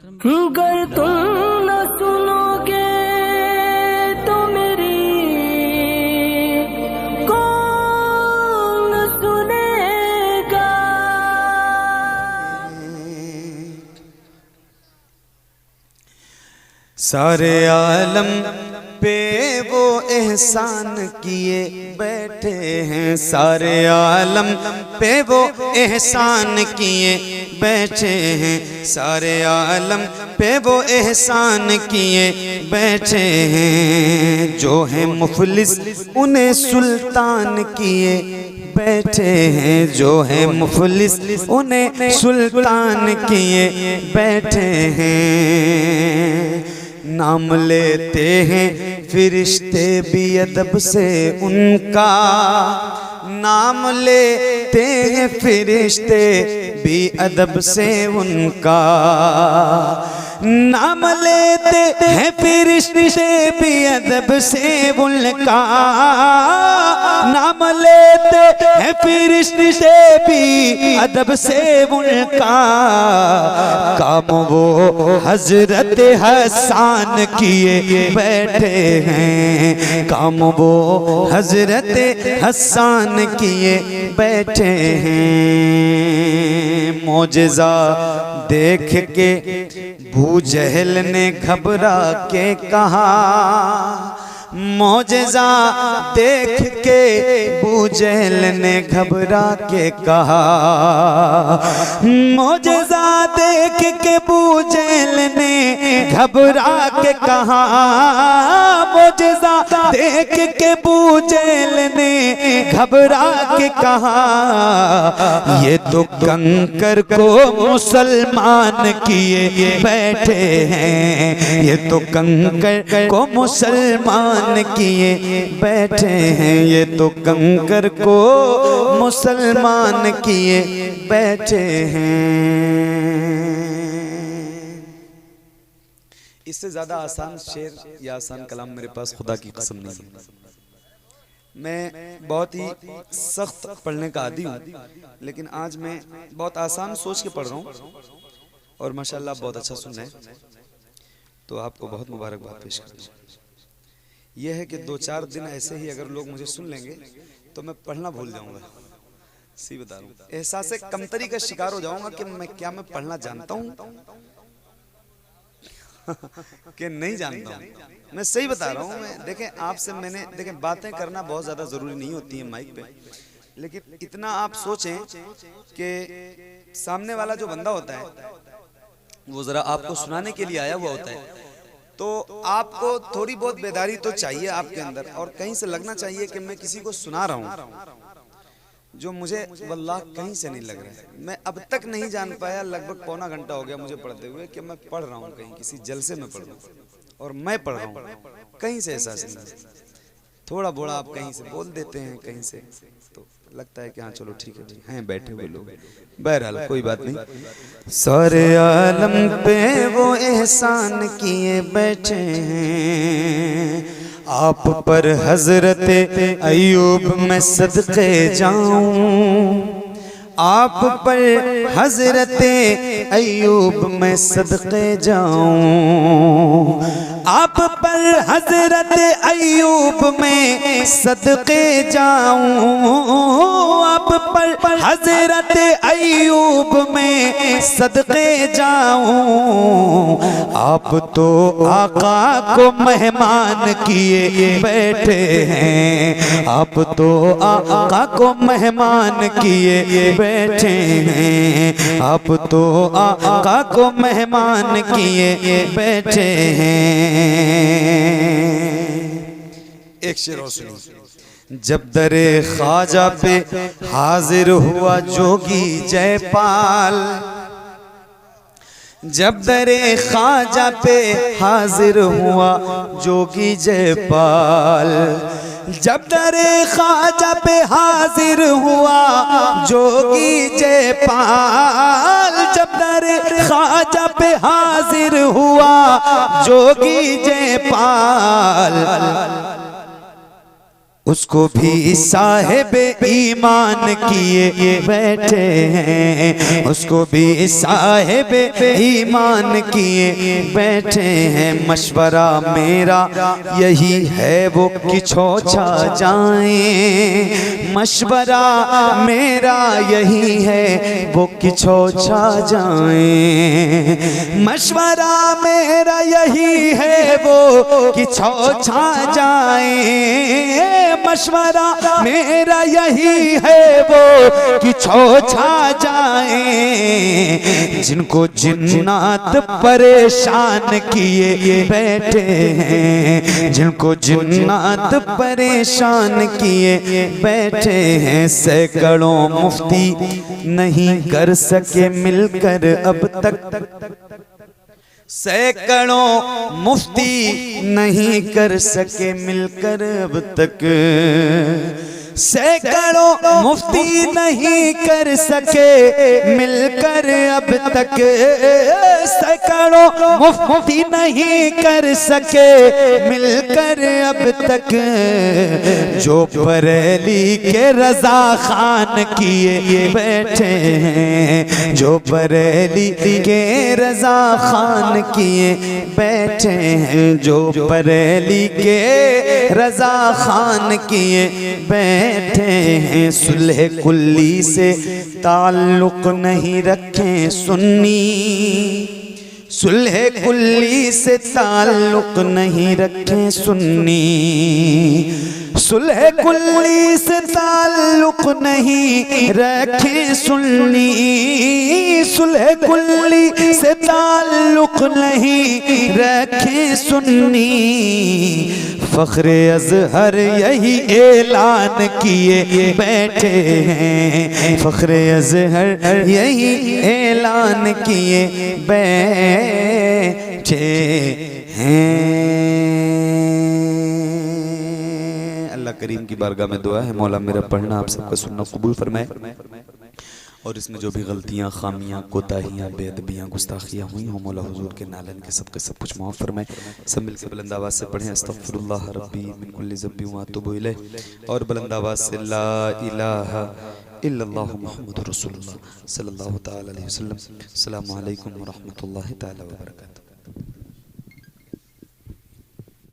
गर तुम न सुनोगे तो मेरी कौन सुनेगा। सारे आलम पे वो एहसान किए बैठे हैं, सारे आलम पे वो एहसान किए बैठे हैं, सारे आलम पे वो एहसान किए बैठे हैं। जो है मुफलिस उन्हें सुल्तान किए बैठे हैं, जो है मुफलिस उन्हें सुल्तान किए बैठे हैं। नाम लेते हैं फिरिश्ते भी अदब से उनका, नाम लेते हैं फिरिश्ते भी अदब से उनका, नाम लेते हैं फिरिश्ते भी अदब से उनका, नाम लेते हैं फिरिश्ते भी अदब से उनका। काम वो हजरत हसन किए बैठे हैं, काम वो हजरत हसन किए बैठे हैं। मौजज़ा देख के अबू जहल ने घबरा के कहा, मौजज़ा देख के अबू जहल ने घबरा के कहा, मौजज़ा देख के अबू जहल ने घबरा के कहा, मौजज़ा देख के अबू जहल ने घबरा के कहा। ये तो कंकर को मुसलमान किए बैठे हैं, ये तो कंकर को मुसलमान किए बैठे हैं, ये तो कंकर को मुसलमान किए बैठे हैं। इससे ज्यादा आसान शेर या आसान कलाम मेरे पास खुदा की कसम नहीं है। मैं बहुत ही सख्त पढ़ने का आदी हूँ, लेकिन आज मैं बहुत आसान सोच के पढ़ रहा हूँ और माशाल्लाह बहुत अच्छा सुन रहे हैं, तो आपको बहुत मुबारकबाद पेश करता हूँ। यह है कि 2-4 दिन ऐसे ही अगर लोग मुझे सुन लेंगे तो मैं पढ़ना भूल जाऊंगा, सी बता रहा हूँ। एहसास कमतरी का शिकार हो जाऊंगा कि मैं पढ़ना जानता हूँ कि नहीं जानता हूँ। मैं सही बता रहा हूँ। मैं देखें, आपसे मैंने देखें, बातें करना बहुत ज़्यादा ज़रूरी नहीं होती है माइक पे, लेकिन इतना आप सोचें कि सामने वाला जो बंदा होता है वो ज़रा आपको सुनाने के लिए आया हुआ होता है, तो आपको थोड़ी बहुत बेदारी तो चाहिए आपके अंदर, और कहीं से लगना चाहिए कि मैं किसी को सुना रहा हूँ, जो मुझे वल्लाह कहीं से नहीं लग रहा है। मैं अब तक नहीं जान पाया, लगभग पौना घंटा हो गया मुझे पढ़ते हुए, कि मैं पढ़ रहा हूँ कहीं किसी जलसे में पढ़ रहा हूँ और मैं पढ़ रहा हूँ, कहीं से एहसास नहीं। थोड़ा बोड़ा आप कहीं से बोल देते हैं, कहीं से तो लगता है कि हाँ चलो ठीक है भाई, हैं बैठे हुए लोग, बहरहाल कोई बात नहीं। सारे आलम पे वो एहसान किए बैठे हैं, आप पर हजरत अयूब मैं सदके जाऊं, आप पर हजरत अयूब मैं सदके जाऊं, आप पर हजरत अयूब में सदके जाऊं, आप पर हजरत अयूब में सदके जाऊं। आप तो आका को मेहमान किए बैठे हैं, आप तो आका को मेहमान किए बैठे हैं, आप तो आका को मेहमान किए बैठे हैं। एक शेर और सुनिए। जब दरे ख्वाजा पे हाजिर हुआ जोगी जयपाल, जब दरे ख्वाजा पे हाजिर हुआ जोगी जयपाल, जब दरे ख्वाजा पे हाजिर हुआ जोगी जयपाल, जब दरे ख्वाजा पे हाजिर हुआ जोगी जयपाल, उसको भी साहिब ईमान किए बैठे हैं, उसको भी साहिब ईमान किए बैठे हैं। मशवरा मेरा यही है वो कि छोछा जाएं, मशवरा मेरा यही है वो कि छोछा जाएं, मशवरा मेरा यही है वो कि छोछा जाएं, मशवरा मेरा यही है वो कि छोछा जाए। जिनको जिन्नात परेशान किए बैठे हैं, जिनको जिन्नात परेशान किए बैठे हैं। सैकड़ों मुफ्ती नहीं कर सके मिलकर अब तक, सैकड़ों मुफ्ती नहीं कर सके मिलकर अब तक, सैकड़ों मुफ्ती नहीं कर सके मिलकर अब तक, सैकड़ों मुफ्ती नहीं कर सके मिलकर अब तक। जो बरेली के रजा खान किए बैठे हैं, जो बरेली के रजा खान किए बैठे हैं, जो बरेली के रजा खान किए बैठे हैं। सुलह कुल्ली से ताल्लुक नहीं रखें सुन्नी, सुलह कुल्ली से ताल्लुक नहीं रखें सुन्नी, सुलह कुल्ली से ताल्लुक नहीं रखें सुन्नी, सुलह कुल्ली से ताल्लुक नहीं रखें सुन्नी। फख्रे अज़हर यही ऐलान किए बैठे हैं, फख्रे अज़हर यही ऐलान किए बैठे हैं। अल्लाह करीम की बारगाह में दुआ है, मौला मेरा पढ़ना आप सबका सुनना कबूल फरमाए, और इसमें जो भी गलतियाँ, खामियाँ, कोताहियाँ, बेअदबियाँ, गुस्ताखियाँ हुई हों, मौला हुजूर के नालन के सबके सब कुछ माफ़ फरमाए। सब मिलकर बुलंद आवाज़ से पढ़ें अस्तग़फिरुल्लाह रब्बी मिन कुल्लि ज़ंबि व अतूबु इलैह, और बुलंद आवाज़ से ला इलाहा इल्लल्लाहु मुहम्मदुर रसूलुल्लाह सल्लल्लाहु तआला अलैहि वसल्लम। अस्सलामु अलैकुम व रहमतुल्लाहि तआला व बरकातुहू।